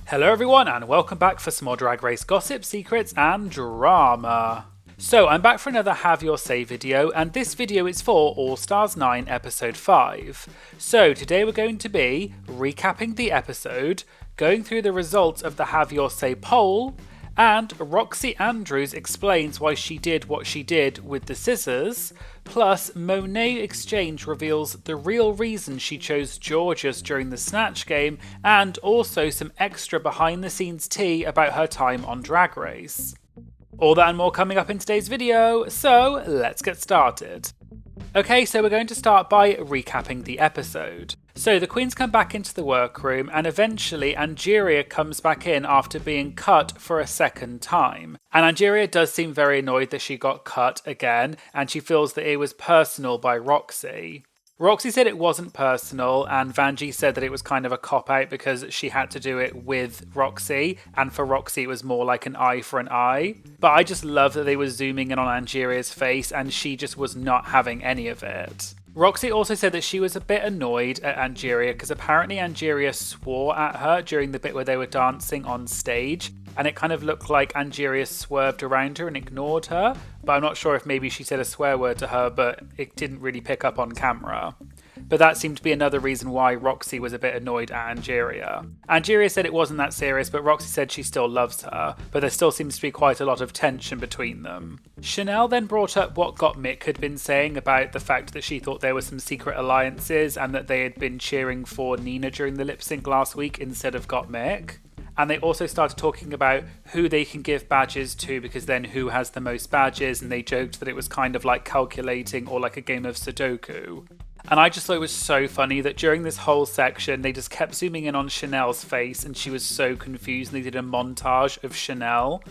Hello everyone and welcome back for some more Drag Race gossip, secrets and drama. So I'm back for another Have Your Say video, and this video is for All Stars 9 episode 5. So today we're going to be recapping the episode, going through the results of the Have Your Say poll, and Roxxxy Andrews explains why she did what she did with the scissors, plus Monét Exchange reveals the real reason she chose Georges during the Snatch game, and also some extra behind the scenes tea about her time on Drag Race. All that and more coming up in today's video, so let's get started. Okay, so we're going to start by recapping the episode. So the queens come back into the workroom and eventually Angeria comes back in after being cut for a second time. And Angeria does seem very annoyed that she got cut again and she feels that it was personal by Roxxxy. Roxxxy said it wasn't personal, and Vanjie said that it was kind of a cop-out because she had to do it with Roxxxy, and for Roxxxy it was more like an eye for an eye. But I just love that they were zooming in on Angeria's face and she just was not having any of it. Roxxxy also said that she was a bit annoyed at Angeria because apparently Angeria swore at her during the bit where they were dancing on stage, and it kind of looked like Angeria swerved around her and ignored her, but I'm not sure if maybe she said a swear word to her but it didn't really pick up on camera. But that seemed to be another reason why Roxxxy was a bit annoyed at Angeria. Angeria said it wasn't that serious, but Roxxxy said she still loves her, but there still seems to be quite a lot of tension between them. Chanel then brought up what Gottmik had been saying about the fact that she thought there were some secret alliances and that they had been cheering for Nina during the lip sync last week instead of Gottmik. And they also started talking about who they can give badges to because then who has the most badges, and they joked that it was kind of like calculating or like a game of Sudoku. And I just thought it was so funny that during this whole section, they just kept zooming in on Chanel's face and she was so confused, and they did a montage of Chanel.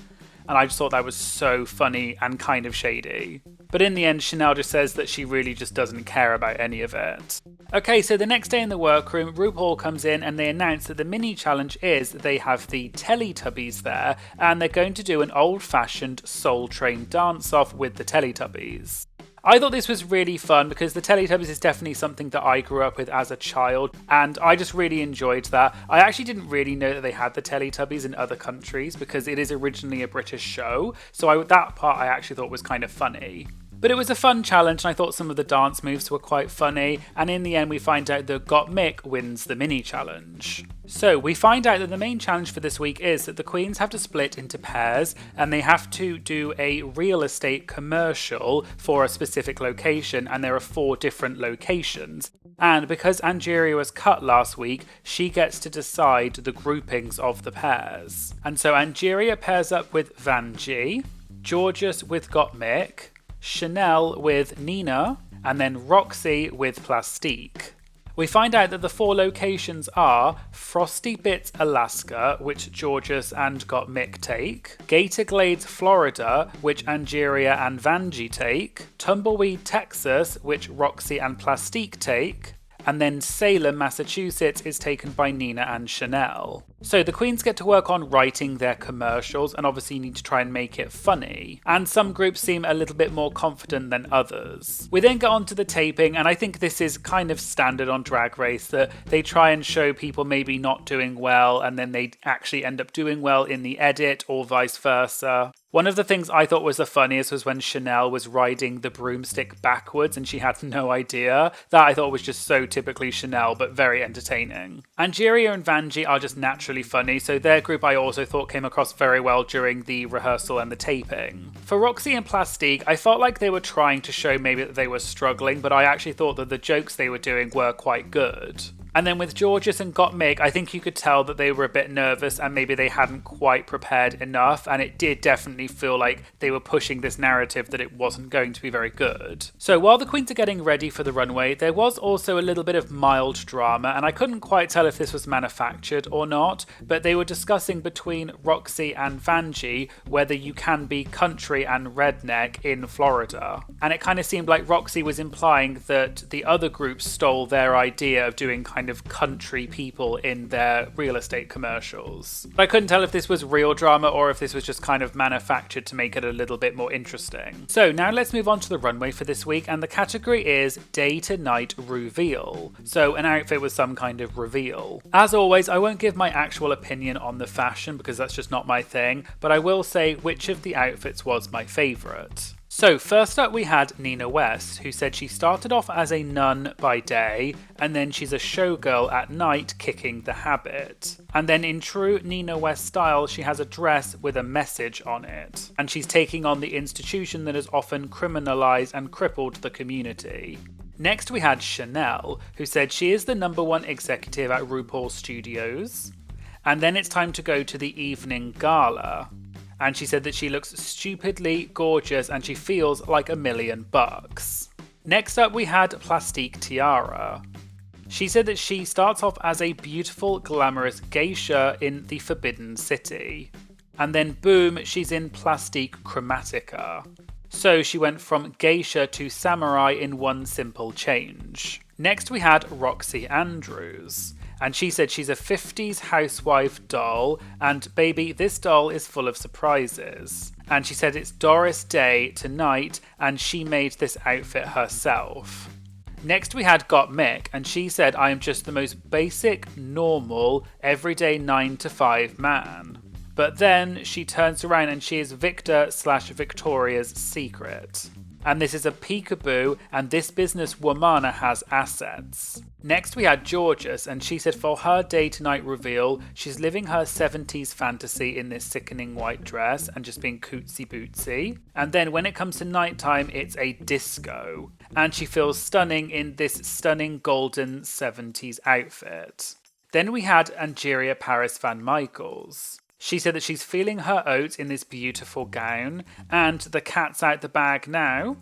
And I just thought that was so funny and kind of shady. But in the end, Chanel just says that she really just doesn't care about any of it. Okay, so the next day in the workroom, RuPaul comes in and they announce that the mini challenge is they have the Teletubbies there and they're going to do an old-fashioned Soul Train dance-off with the Teletubbies. I thought this was really fun because the Teletubbies is definitely something that I grew up with as a child, and I just really enjoyed that. I actually didn't really know that they had the Teletubbies in other countries because it is originally a British show, so that part I actually thought was kind of funny. But it was a fun challenge and I thought some of the dance moves were quite funny, and in the end we find out that Gottmik wins the mini challenge. So we find out that the main challenge for this week is that the queens have to split into pairs and they have to do a real estate commercial for a specific location, and there are 4 different locations. And because Angeria was cut last week, she gets to decide the groupings of the pairs. And so Angeria pairs up with Vanjie, Georges with Gottmik, Chanel with Nina, and then Roxxxy with Plastique. We find out that the 4 locations are Frosty Bits, Alaska, which Georges and Gottmik take, Gator Glades, Florida, which Angeria and Vanjie take, Tumbleweed, Texas, which Roxxxy and Plastique take, and then Salem, Massachusetts is taken by Nina and Chanel. So the queens get to work on writing their commercials, and obviously you need to try and make it funny. And some groups seem a little bit more confident than others. We then get on to the taping, and I think this is kind of standard on Drag Race, that they try and show people maybe not doing well, and then they actually end up doing well in the edit, or vice versa. One of the things I thought was the funniest was when Chanel was riding the broomstick backwards and she had no idea. That I thought was just so typically Chanel, but very entertaining. Angeria and Vanjie are just naturally funny, so their group I also thought came across very well during the rehearsal and the taping. For Roxxxy and Plastique, I felt like they were trying to show maybe that they were struggling, but I actually thought that the jokes they were doing were quite good. And then with Georges and Gottmik, I think you could tell that they were a bit nervous and maybe they hadn't quite prepared enough, and it did definitely feel like they were pushing this narrative that it wasn't going to be very good. So while the queens are getting ready for the runway, there was also a little bit of mild drama, and I couldn't quite tell if this was manufactured or not, but they were discussing between Roxxxy and Vanjie whether you can be country and redneck in Florida. And it kind of seemed like Roxxxy was implying that the other groups stole their idea of doing kind kind of country people in their real estate commercials. But I couldn't tell if this was real drama or if this was just kind of manufactured to make it a little bit more interesting. So now let's move on to the runway for this week, and the category is Day to Night Ruveal. So an outfit with some kind of reveal. As always, I won't give my actual opinion on the fashion because that's just not my thing, but I will say which of the outfits was my favourite. So first up we had Nina West, who said she started off as a nun by day, and then she's a showgirl at night kicking the habit. And then in true Nina West style, she has a dress with a message on it. And she's taking on the institution that has often criminalised and crippled the community. Next we had Chanel, who said she is the #1 executive at RuPaul Studios. And then it's time to go to the evening gala. And she said that she looks stupidly gorgeous and she feels like $1,000,000. Next up we had Plastique Tiara. She said that she starts off as a beautiful, glamorous geisha in the Forbidden City. And then boom, she's in Plastique Chromatica. So she went from geisha to samurai in one simple change. Next we had Roxxxy Andrews. And she said she's a 50s housewife doll, and baby, this doll is full of surprises. And she said it's Doris Day tonight, and she made this outfit herself. Next we had Got Mick, and she said I am just the most basic, normal, everyday 9 to 5 man. But then she turns around and she is Victor/Victoria's Secret. And this is a peekaboo, and this business womana has assets. Next we had Georges, and she said for her day to night reveal, she's living her 70s fantasy in this sickening white dress and just being cootsy bootsy. And then when it comes to nighttime, it's a disco. And she feels stunning in this stunning golden 70s outfit. Then we had Angeria Paris Van Michaels. She said that she's feeling her oats in this beautiful gown, and the cat's out the bag now.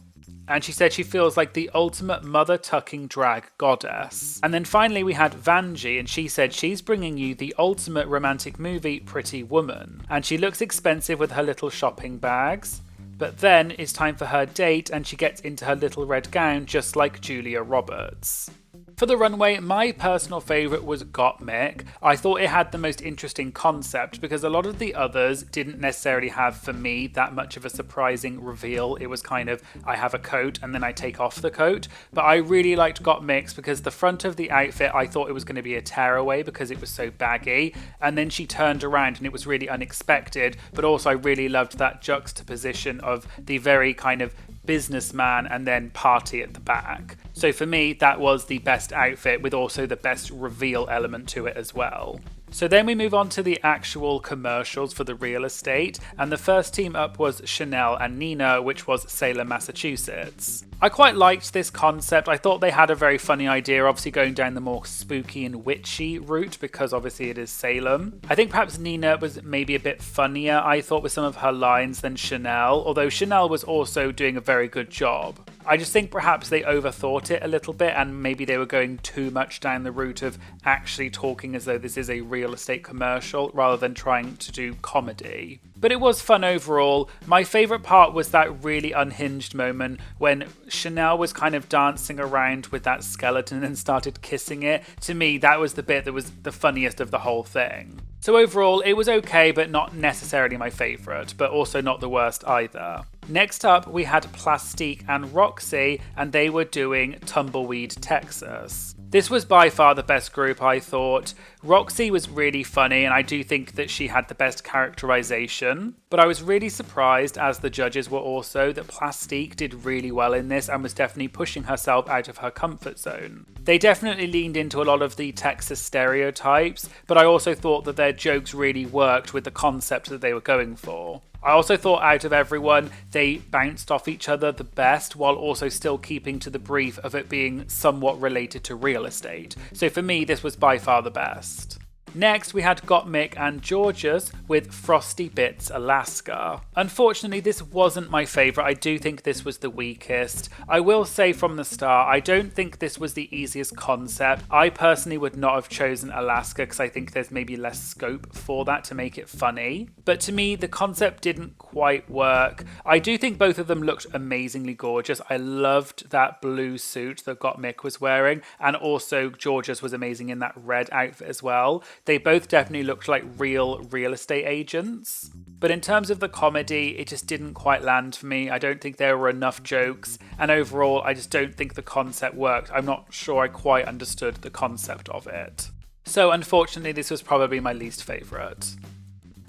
And she said she feels like the ultimate mother-tucking drag goddess. And then finally we had Vanjie, and she said she's bringing you the ultimate romantic movie, Pretty Woman. And she looks expensive with her little shopping bags. But then it's time for her date, and she gets into her little red gown just like Julia Roberts. For the runway, my personal favourite was Got Mick. I thought it had the most interesting concept because a lot of the others didn't necessarily have, for me, that much of a surprising reveal. It was kind of, I have a coat and then I take off the coat. But I really liked Got Mick's because the front of the outfit, I thought it was going to be a tearaway because it was so baggy. And then she turned around and it was really unexpected. But also I really loved that juxtaposition of the very kind of businessman and then party at the back. So for me, that was the best outfit with also the best reveal element to it as well. So then we move on to the actual commercials for the real estate, and the first team up was Chanel and Nina, which was Salem, Massachusetts. I quite liked this concept. I thought they had a very funny idea, obviously going down the more spooky and witchy route because obviously it is Salem. I think perhaps Nina was maybe a bit funnier, I thought, with some of her lines than Chanel, although Chanel was also doing a very good job. I just think perhaps they overthought it a little bit and maybe they were going too much down the route of actually talking as though this is a real estate commercial rather than trying to do comedy. But it was fun overall. My favourite part was that really unhinged moment when Chanel was kind of dancing around with that skeleton and started kissing it. To me, that was the bit that was the funniest of the whole thing. So overall, it was okay, but not necessarily my favourite, but also not the worst either. Next up, we had Plastique and Roxxxy, and they were doing Tumbleweed, Texas. This was by far the best group, I thought. Roxxxy was really funny, and I do think that she had the best characterization. But I was really surprised, as the judges were also, that Plastique did really well in this and was definitely pushing herself out of her comfort zone. They definitely leaned into a lot of the Texas stereotypes, but I also thought that their jokes really worked with the concept that they were going for. I also thought out of everyone, they bounced off each other the best while also still keeping to the brief of it being somewhat related to real estate. So for me, this was by far the best. Next, we had Gottmik and Georges with Frosty Bits Alaska. Unfortunately, this wasn't my favourite. I do think this was the weakest. I will say from the start, I don't think this was the easiest concept. I personally would not have chosen Alaska because I think there's maybe less scope for that to make it funny. But to me, the concept didn't quite work. I do think both of them looked amazingly gorgeous. I loved that blue suit that Gottmik was wearing, and also Georges was amazing in that red outfit as well. They both definitely looked like real estate agents. But in terms of the comedy, it just didn't quite land for me. I don't think there were enough jokes. And overall, I just don't think the concept worked. I'm not sure I quite understood the concept of it. So unfortunately, this was probably my least favourite.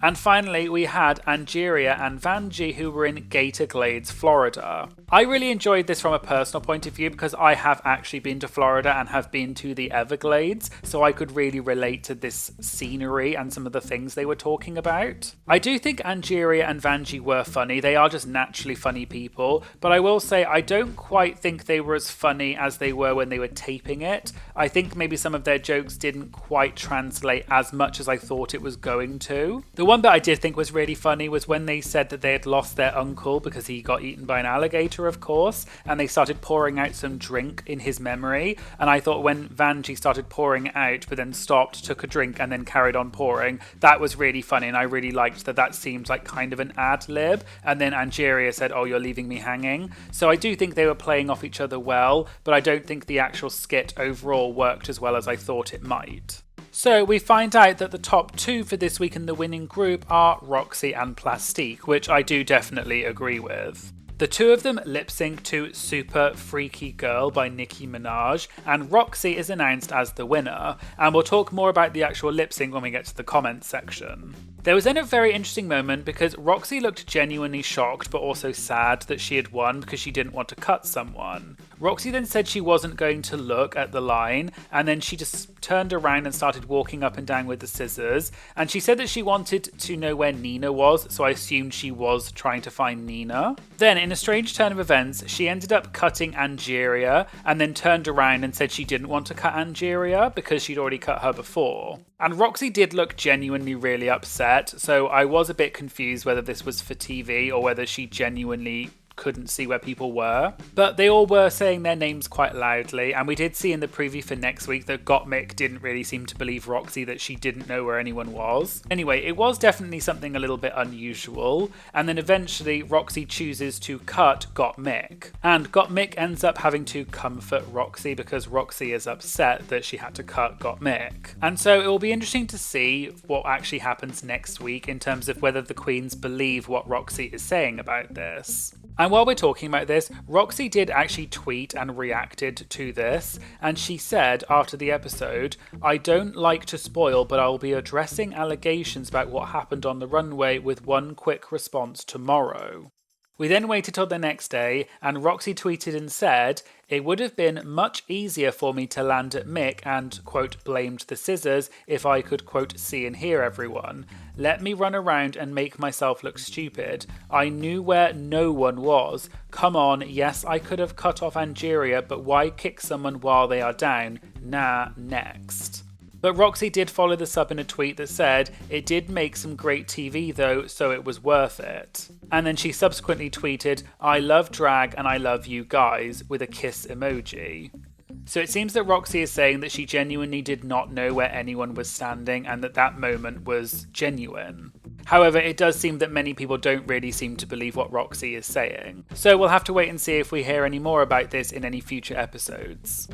And finally, we had Angeria and Vanjie, who were in Gator Glades, Florida. I really enjoyed this from a personal point of view because I have actually been to Florida and have been to the Everglades, so I could really relate to this scenery and some of the things they were talking about. I do think Angeria and Vanjie were funny. They are just naturally funny people, but I will say I don't quite think they were as funny as they were when they were taping it. I think maybe some of their jokes didn't quite translate as much as I thought it was going to. The one bit I did think was really funny was when they said that they had lost their uncle because he got eaten by an alligator, of course, and they started pouring out some drink in his memory. And I thought when Vanjie started pouring it out, but then stopped, took a drink, and then carried on pouring, that was really funny. And I really liked that. That seemed like kind of an ad lib. And then Angeria said, "Oh, you're leaving me hanging." So I do think they were playing off each other well, but I don't think the actual skit overall worked as well as I thought it might. So we find out that the top two for this week in the winning group are Roxxxy and Plastique, which I do definitely agree with. The two of them lip sync to Super Freaky Girl by Nicki Minaj, and Roxxxy is announced as the winner, and we'll talk more about the actual lip sync when we get to the comments section. There was then a very interesting moment because Roxxxy looked genuinely shocked but also sad that she had won because she didn't want to cut someone. Roxxxy then said she wasn't going to look at the line, and then she just turned around and started walking up and down with the scissors, and she said that she wanted to know where Nina was, so I assumed she was trying to find Nina. Then, in a strange turn of events, she ended up cutting Angeria, and then turned around and said she didn't want to cut Angeria because she'd already cut her before. And Roxxxy did look genuinely really upset, so I was a bit confused whether this was for TV or whether she genuinely couldn't see where people were. But they all were saying their names quite loudly, and we did see in the preview for next week that Gottmik didn't really seem to believe Roxxxy that she didn't know where anyone was. Anyway, it was definitely something a little bit unusual, and then eventually Roxxxy chooses to cut Gottmik. And Gottmik ends up having to comfort Roxxxy because Roxxxy is upset that she had to cut Gottmik. And so it will be interesting to see what actually happens next week in terms of whether the queens believe what Roxxxy is saying about this. And while we're talking about this, Roxxxy did actually tweet and reacted to this, and she said after the episode, "I don't like to spoil, but I'll be addressing allegations about what happened on the runway with one quick response tomorrow." We then waited till the next day, and Roxxxy tweeted and said, "It would have been much easier for me to land at Mick and, quote, blamed the scissors if I could, quote, see and hear everyone. Let me run around and make myself look stupid. I knew where no one was. Come on, yes, I could have cut off Angeria, but why kick someone while they are down? Nah, next." But Roxxxy did follow this up in a tweet that said, "It did make some great TV though, so it was worth it." And then she subsequently tweeted, "I love drag and I love you guys," with a kiss emoji. So it seems that Roxxxy is saying that she genuinely did not know where anyone was standing and that that moment was genuine. However, it does seem that many people don't really seem to believe what Roxxxy is saying. So we'll have to wait and see if we hear any more about this in any future episodes.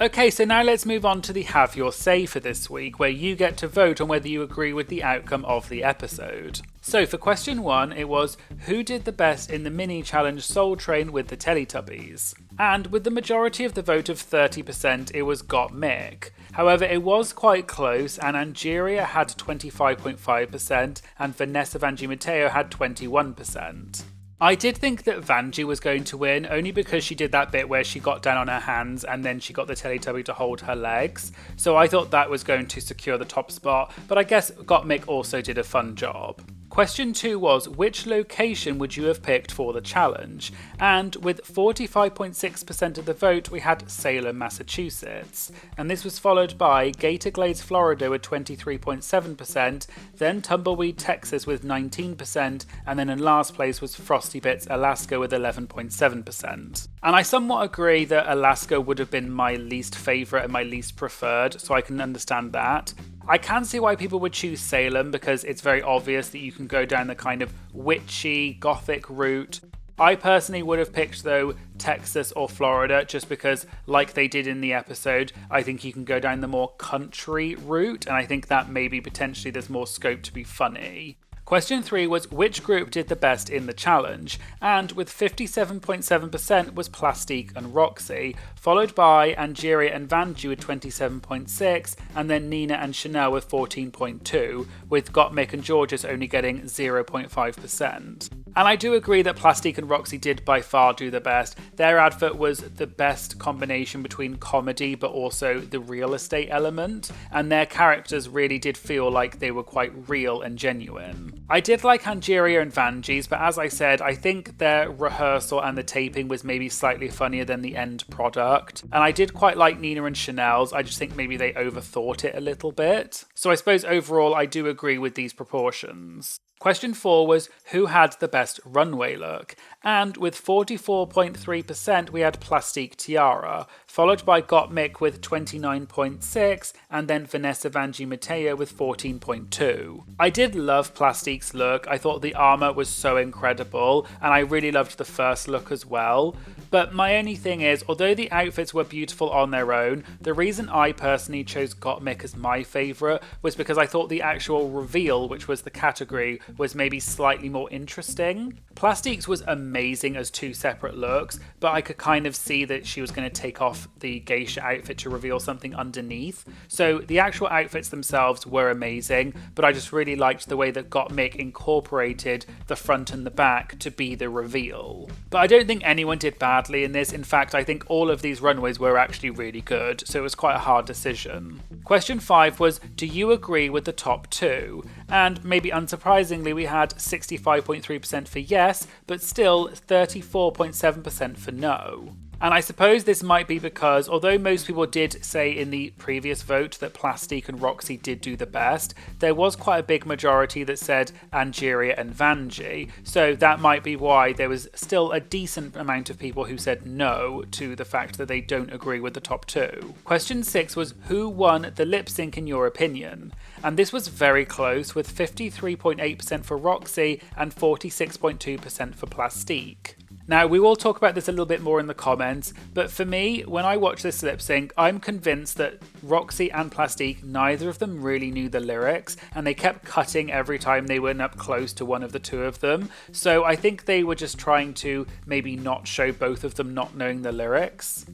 Okay, so now let's move on to the Have Your Say for this week, where you get to vote on whether you agree with the outcome of the episode. So for question 1, it was, who did the best in the mini challenge Soul Train with the Teletubbies? And with the majority of the vote of 30%, it was Gottmik. However, it was quite close, and Angeria had 25.5% and Vanessa Vanjie Mateo had 21%. I did think that Vanjie was going to win, only because she did that bit where she got down on her hands and then she got the Teletubby to hold her legs. So I thought that was going to secure the top spot, but I guess Gottmik also did a fun job. Question 2 was, which location would you have picked for the challenge? And with 45.6% of the vote, we had Salem, Massachusetts. And this was followed by Gator Glades, Florida with 23.7%, then Tumbleweed, Texas with 19%, and then in last place was Frosty Bits, Alaska with 11.7%. And I somewhat agree that Alaska would have been my least favourite and my least preferred, so I can understand that. I can see why people would choose Salem because it's very obvious that you can go down the kind of witchy, gothic route. I personally would have picked, though, Texas or Florida, just because, like they did in the episode, I think you can go down the more country route, and I think that maybe potentially there's more scope to be funny. Question 3 was, which group did the best in the challenge? And with 57.7% was Plastique and Roxxxy, followed by Angeria and Vanjie with 27.6%, and then Nina and Chanel with 14.2%, with Gottmik and Georges only getting 0.5%. And I do agree that Plastique and Roxxxy did by far do the best. Their outfit was the best combination between comedy but also the real estate element, and their characters really did feel like they were quite real and genuine. I did like Angeria and Vanjie's, but as I said, I think their rehearsal and the taping was maybe slightly funnier than the end product. And I did quite like Nina and Chanel's, I just think maybe they overthought it a little bit. So I suppose overall I do agree with these proportions. Question 4 was, who had the best runway look? And with 44.3% we had Plastique Tiara, followed by Gottmik with 29.6%, and then Vanessa Vanjie Mateo with 14.2%. I did love Plastique's look, I thought the armour was so incredible, and I really loved the first look as well. But my only thing is, although the outfits were beautiful on their own, the reason I personally chose Gottmik as my favourite was because I thought the actual reveal, which was the category, was maybe slightly more interesting. Plastique's was amazing as two separate looks, but I could kind of see that she was going to take off the geisha outfit to reveal something underneath. So the actual outfits themselves were amazing, but I just really liked the way that Gottmik incorporated the front and the back to be the reveal. But I don't think anyone did badly in this. In fact, I think all of these runways were actually really good, so it was quite a hard decision. Question 5 was, do you agree with the top 2? And maybe unsurprisingly, we had 65.3% for yes, but still 34.7% for no. And I suppose this might be because, although most people did say in the previous vote that Plastique and Roxxxy did do the best, there was quite a big majority that said Angeria and Vanjie, so that might be why there was still a decent amount of people who said no to the fact that they don't agree with the top 2. Question 6 was, who won the lip sync in your opinion? And this was very close, with 53.8% for Roxxxy and 46.2% for Plastique. Now, we will talk about this a little bit more in the comments, but for me, when I watch this lip sync, I'm convinced that Roxxxy and Plastique, neither of them really knew the lyrics, and they kept cutting every time they went up close to one of the two of them. So I think they were just trying to maybe not show both of them not knowing the lyrics.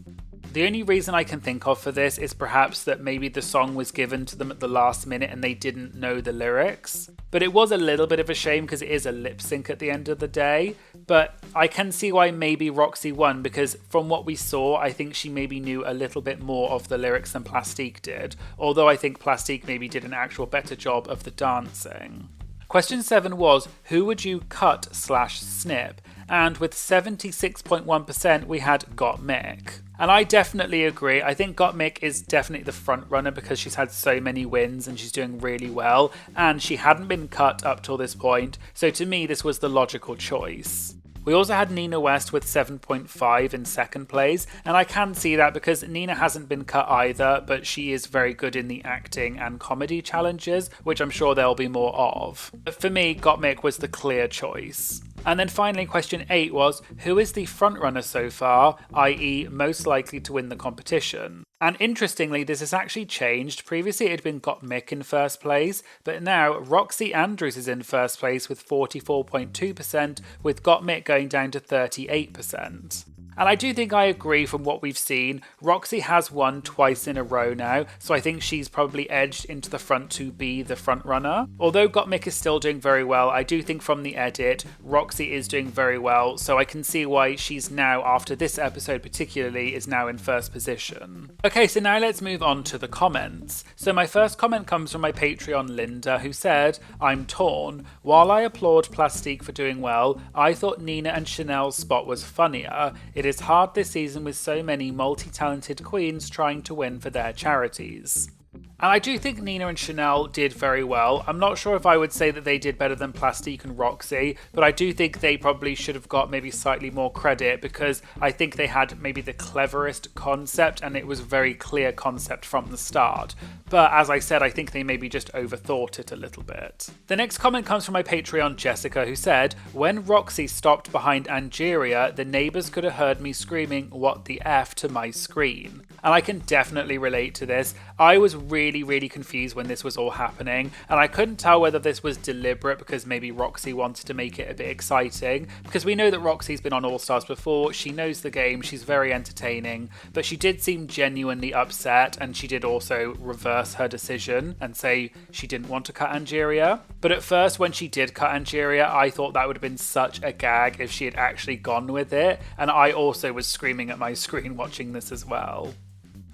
The only reason I can think of for this is perhaps that maybe the song was given to them at the last minute and they didn't know the lyrics. But it was a little bit of a shame because it is a lip sync at the end of the day. But I can see why maybe Roxxxy won, because from what we saw, I think she maybe knew a little bit more of the lyrics than Plastique did. Although I think Plastique maybe did an actual better job of the dancing. Question 7 was, who would you cut/snip? And with 76.1% we had Gottmik. And I definitely agree. I think Gottmik is definitely the front runner because she's had so many wins and she's doing really well, and she hadn't been cut up till this point, so to me this was the logical choice. We also had Nina West with 7.5 in second place, and I can see that because Nina hasn't been cut either, but she is very good in the acting and comedy challenges, which I'm sure there'll be more of. But for me, Gottmik was the clear choice. And then finally, question 8 was, who is the frontrunner so far, i.e. most likely to win the competition? And interestingly, this has actually changed. Previously it had been Gottmik in first place, but now Roxxxy Andrews is in first place with 44.2%, with Gottmik going down to 38%. And I do think I agree from what we've seen. Roxxxy has won twice in a row now, so I think she's probably edged into the front to be the front runner. Although Gottmik is still doing very well, I do think from the edit, Roxxxy is doing very well, so I can see why she's now, after this episode particularly, is now in first position. Okay, so now let's move on to the comments. So my first comment comes from my Patreon Linda, who said, "I'm torn. While I applaud Plastique for doing well, I thought Nina and Chanel's spot was funnier. It is hard this season with so many multi-talented queens trying to win for their charities." And I do think Nina and Chanel did very well. I'm not sure if I would say that they did better than Plastique and Roxxxy, but I do think they probably should have got maybe slightly more credit because I think they had maybe the cleverest concept and it was a very clear concept from the start. But as I said, I think they maybe just overthought it a little bit. The next comment comes from my Patreon Jessica, who said, "When Roxxxy stopped behind Angeria, the neighbours could have heard me screaming 'what the F' to my screen." And I can definitely relate to this. I was really confused when this was all happening, and I couldn't tell whether this was deliberate because maybe Roxxxy wanted to make it a bit exciting, because we know that Roxxxy's been on All Stars before, she knows the game, she's very entertaining, but she did seem genuinely upset, and she did also reverse her decision and say she didn't want to cut Angeria. But at first, when she did cut Angeria, I thought that would have been such a gag if she had actually gone with it, and I also was screaming at my screen watching this as well.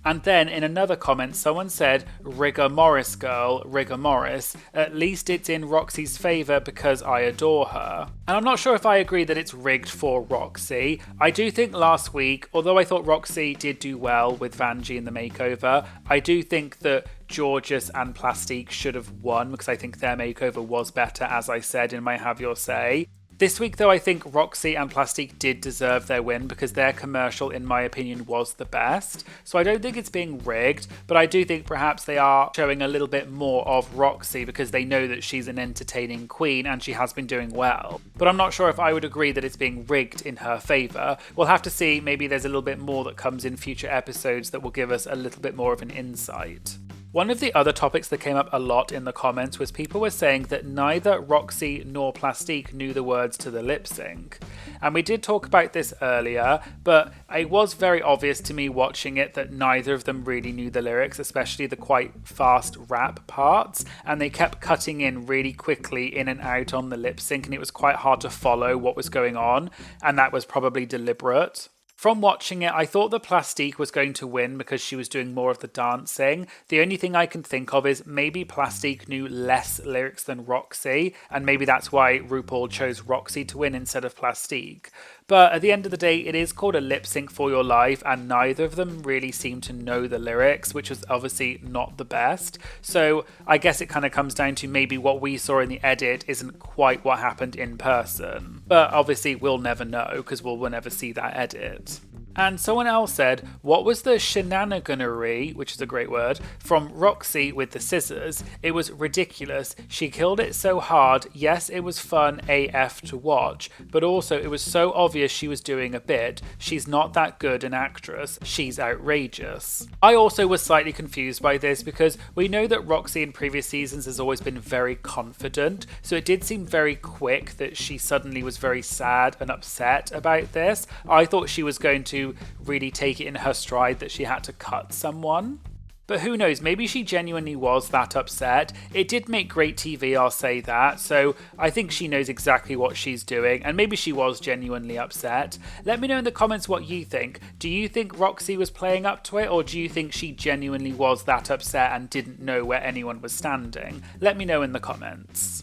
And then in another comment, someone said, "Rigor Morris girl, Rigor Morris. At least it's in Roxxxy's favour because I adore her." And I'm not sure if I agree that it's rigged for Roxxxy. I do think last week, although I thought Roxxxy did do well with Vanjie in the makeover, I do think that Georges and Plastique should have won because I think their makeover was better, as I said in my Have Your Say. This week though, I think Roxxxy and Plastique did deserve their win because their commercial, in my opinion, was the best. So I don't think it's being rigged, but I do think perhaps they are showing a little bit more of Roxxxy because they know that she's an entertaining queen and she has been doing well. But I'm not sure if I would agree that it's being rigged in her favour. We'll have to see, maybe there's a little bit more that comes in future episodes that will give us a little bit more of an insight. One of the other topics that came up a lot in the comments was people were saying that neither Roxxxy nor Plastique knew the words to the lip sync. And we did talk about this earlier, but it was very obvious to me watching it that neither of them really knew the lyrics, especially the quite fast rap parts, and they kept cutting in really quickly in and out on the lip sync, and it was quite hard to follow what was going on, and that was probably deliberate. From watching it, I thought that Plastique was going to win because she was doing more of the dancing. The only thing I can think of is maybe Plastique knew less lyrics than Roxxxy, and maybe that's why RuPaul chose Roxxxy to win instead of Plastique. But at the end of the day, it is called a lip sync for your life, and neither of them really seem to know the lyrics, which was obviously not the best. So I guess it kind of comes down to maybe what we saw in the edit isn't quite what happened in person. But obviously we'll never know because we'll never see that edit. And someone else said, "What was the shenaniganery," which is a great word, "from Roxxxy with the scissors? It was ridiculous. She killed it so hard. Yes, it was fun AF to watch, but also it was so obvious she was doing a bit. She's not that good an actress. She's outrageous." I also was slightly confused by this because we know that Roxxxy in previous seasons has always been very confident, so it did seem very quick that she suddenly was very sad and upset about this. I thought she was going to really take it in her stride that she had to cut someone. But who knows, maybe she genuinely was that upset. It did make great TV, I'll say that, so I think she knows exactly what she's doing, and maybe she was genuinely upset. Let me know in the comments what you think. Do you think Roxxxy was playing up to it, or do you think she genuinely was that upset and didn't know where anyone was standing? Let me know in the comments.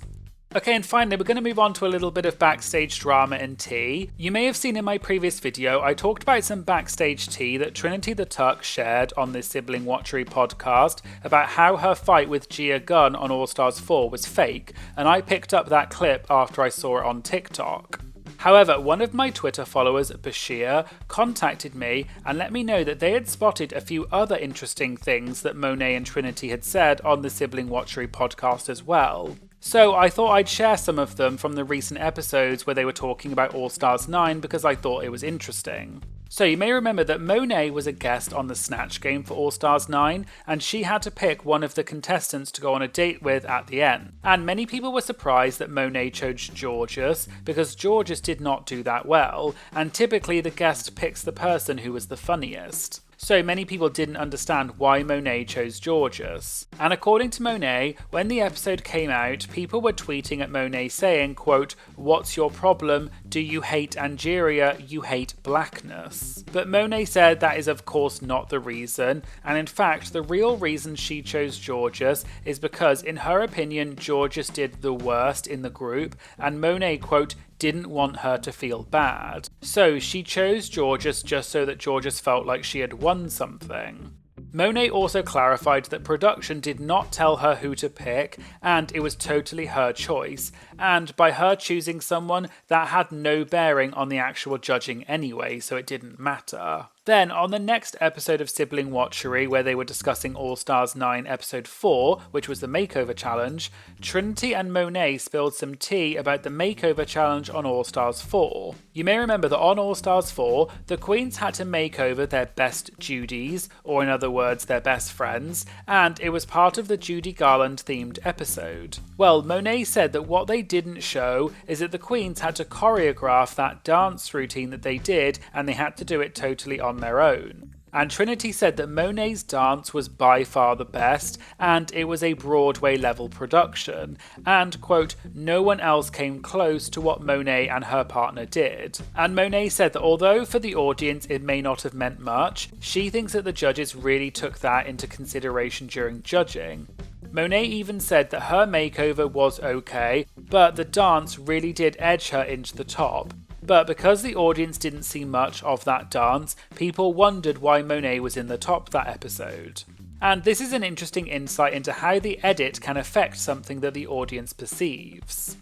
Okay, and finally, we're going to move on to a little bit of backstage drama and tea. You may have seen in my previous video, I talked about some backstage tea that Trinity the Tuck shared on the Sibling Watchery podcast about how her fight with Gia Gunn on All Stars 4 was fake, and I picked up that clip after I saw it on TikTok. However, one of my Twitter followers, Bashir, contacted me and let me know that they had spotted a few other interesting things that Monét and Trinity had said on the Sibling Watchery podcast as well. So I thought I'd share some of them from the recent episodes where they were talking about All Stars 9 because I thought it was interesting. So you may remember that Monét was a guest on the Snatch game for All Stars 9, and she had to pick one of the contestants to go on a date with at the end. And many people were surprised that Monét chose Georges, because Georges did not do that well, and typically the guest picks the person who was the funniest. So many people didn't understand why Monét chose Georges. And according to Monét, when the episode came out, people were tweeting at Monét saying, quote, "What's your problem? Do you hate Angeria? You hate blackness." But Monét said that is of course not the reason, and in fact the real reason she chose Georges is because in her opinion Georges did the worst in the group, and Monét, quote, didn't want her to feel bad. So she chose Georges just so that Georges felt like she had won something. Monét also clarified that production did not tell her who to pick, and it was totally her choice, and by her choosing someone, that had no bearing on the actual judging anyway, so it didn't matter. Then, on the next episode of Sibling Watchery, where they were discussing All Stars 9 episode 4, which was the makeover challenge, Trinity and Monét spilled some tea about the makeover challenge on All Stars 4. You may remember that on All Stars 4, the queens had to make over their best Judies, or in other words, their best friends, and it was part of the Judy Garland themed episode. Well, Monét said that what they didn't show is that the queens had to choreograph that dance routine that they did, and they had to do it totally on their own. And Trinity said that Monét's dance was by far the best, and it was a Broadway level production, and quote, no one else came close to what Monét and her partner did. And Monét said that although for the audience it may not have meant much, she thinks that the judges really took that into consideration during judging. Monét even said that her makeover was okay, but the dance really did edge her into the top. But because the audience didn't see much of that dance, people wondered why Monét was in the top that episode. And this is an interesting insight into how the edit can affect something that the audience perceives.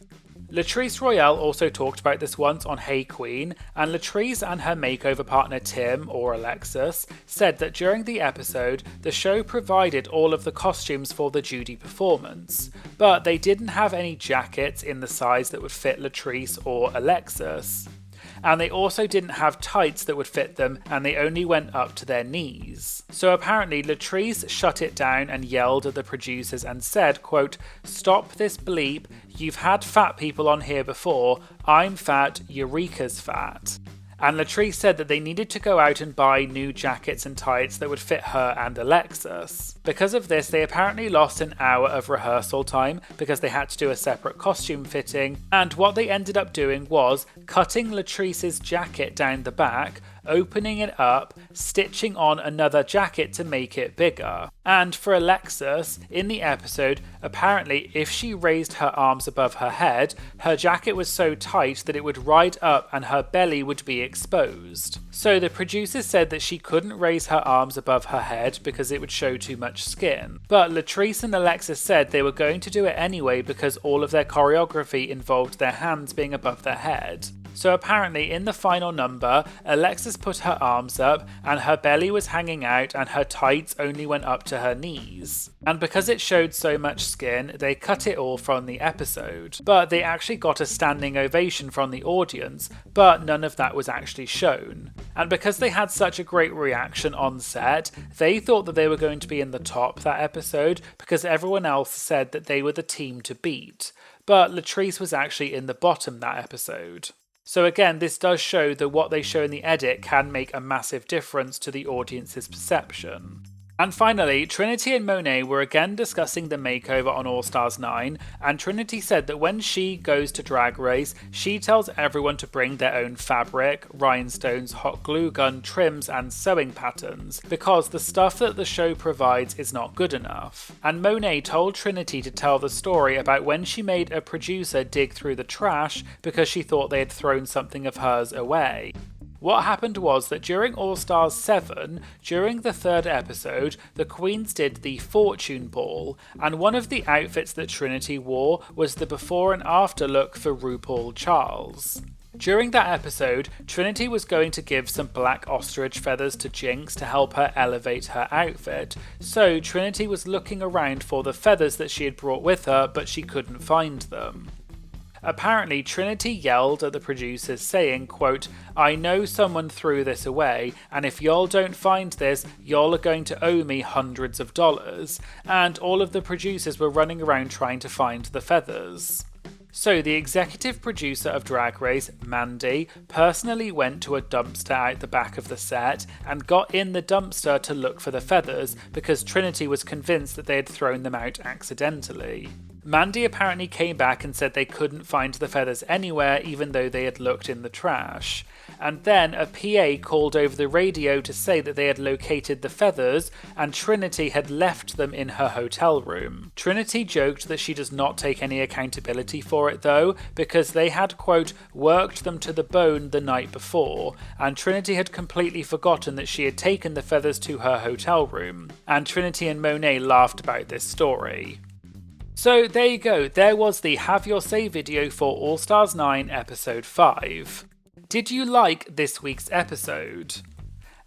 Latrice Royale also talked about this once on Hey Queen, and Latrice and her makeover partner Tim, or Alexis, said that during the episode, the show provided all of the costumes for the Judy performance, but they didn't have any jackets in the size that would fit Latrice or Alexis. And they also didn't have tights that would fit them, and they only went up to their knees. So apparently Latrice shut it down and yelled at the producers and said, quote, "Stop this bleep, you've had fat people on here before, I'm fat, Eureka's fat." And Latrice said that they needed to go out and buy new jackets and tights that would fit her and Alexis. Because of this, they apparently lost an hour of rehearsal time because they had to do a separate costume fitting, and what they ended up doing was cutting Latrice's jacket down the back, opening it up, stitching on another jacket to make it bigger. And for Alexis, in the episode, apparently if she raised her arms above her head, her jacket was so tight that it would ride up and her belly would be exposed. So the producers said that she couldn't raise her arms above her head because it would show too much skin. But Latrice and Alexis said they were going to do it anyway because all of their choreography involved their hands being above their head. So apparently in the final number, Alexis put her arms up and her belly was hanging out and her tights only went up to her knees. And because it showed so much skin, they cut it all from the episode. But they actually got a standing ovation from the audience, but none of that was actually shown. And because they had such a great reaction on set, they thought that they were going to be in the top that episode because everyone else said that they were the team to beat. But Latrice was actually in the bottom that episode. So again, this does show that what they show in the edit can make a massive difference to the audience's perception. And finally, Trinity and Monét were again discussing the makeover on All Stars 9, and Trinity said that when she goes to Drag Race, she tells everyone to bring their own fabric, rhinestones, hot glue gun, trims, and sewing patterns, because the stuff that the show provides is not good enough. And Monét told Trinity to tell the story about when she made a producer dig through the trash because she thought they had thrown something of hers away. What happened was that during All Stars 7, during the third episode, the queens did the Fortune Ball, and one of the outfits that Trinity wore was the before and after look for RuPaul Charles. During that episode, Trinity was going to give some black ostrich feathers to Jinx to help her elevate her outfit, so Trinity was looking around for the feathers that she had brought with her, but she couldn't find them. Apparently, Trinity yelled at the producers saying, quote, "I know someone threw this away, and if y'all don't find this, y'all are going to owe me hundreds of dollars," and all of the producers were running around trying to find the feathers. So the executive producer of Drag Race, Mandy, personally went to a dumpster out the back of the set and got in the dumpster to look for the feathers because Trinity was convinced that they had thrown them out accidentally. Mandy apparently came back and said they couldn't find the feathers anywhere even though they had looked in the trash. And then a PA called over the radio to say that they had located the feathers and Trinity had left them in her hotel room. Trinity joked that she does not take any accountability for it though, because they had, quote, "worked them to the bone the night before," and Trinity had completely forgotten that she had taken the feathers to her hotel room. And Trinity and Monét laughed about this story. So there you go, there was the Have Your Say video for All Stars 9 episode 5. Did you like this week's episode?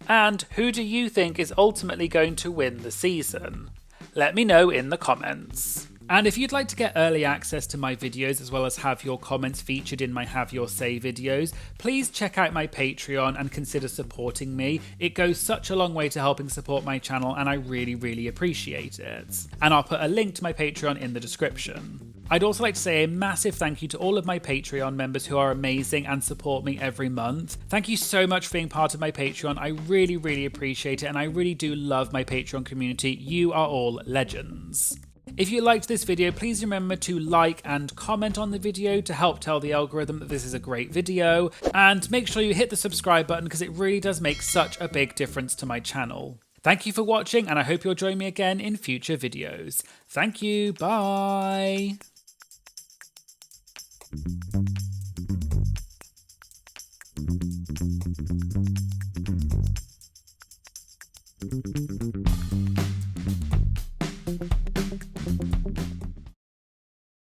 And who do you think is ultimately going to win the season? Let me know in the comments. And if you'd like to get early access to my videos as well as have your comments featured in my Have Your Say videos, please check out my Patreon and consider supporting me. It goes such a long way to helping support my channel and I really appreciate it. And I'll put a link to my Patreon in the description. I'd also like to say a massive thank you to all of my Patreon members who are amazing and support me every month. Thank you so much for being part of my Patreon. I really appreciate it and I really do love my Patreon community. You are all legends. If you liked this video, please remember to like and comment on the video to help tell the algorithm that this is a great video, and make sure you hit the subscribe button because it really does make such a big difference to my channel. Thank you for watching and I hope you'll join me again in future videos. Thank you, bye!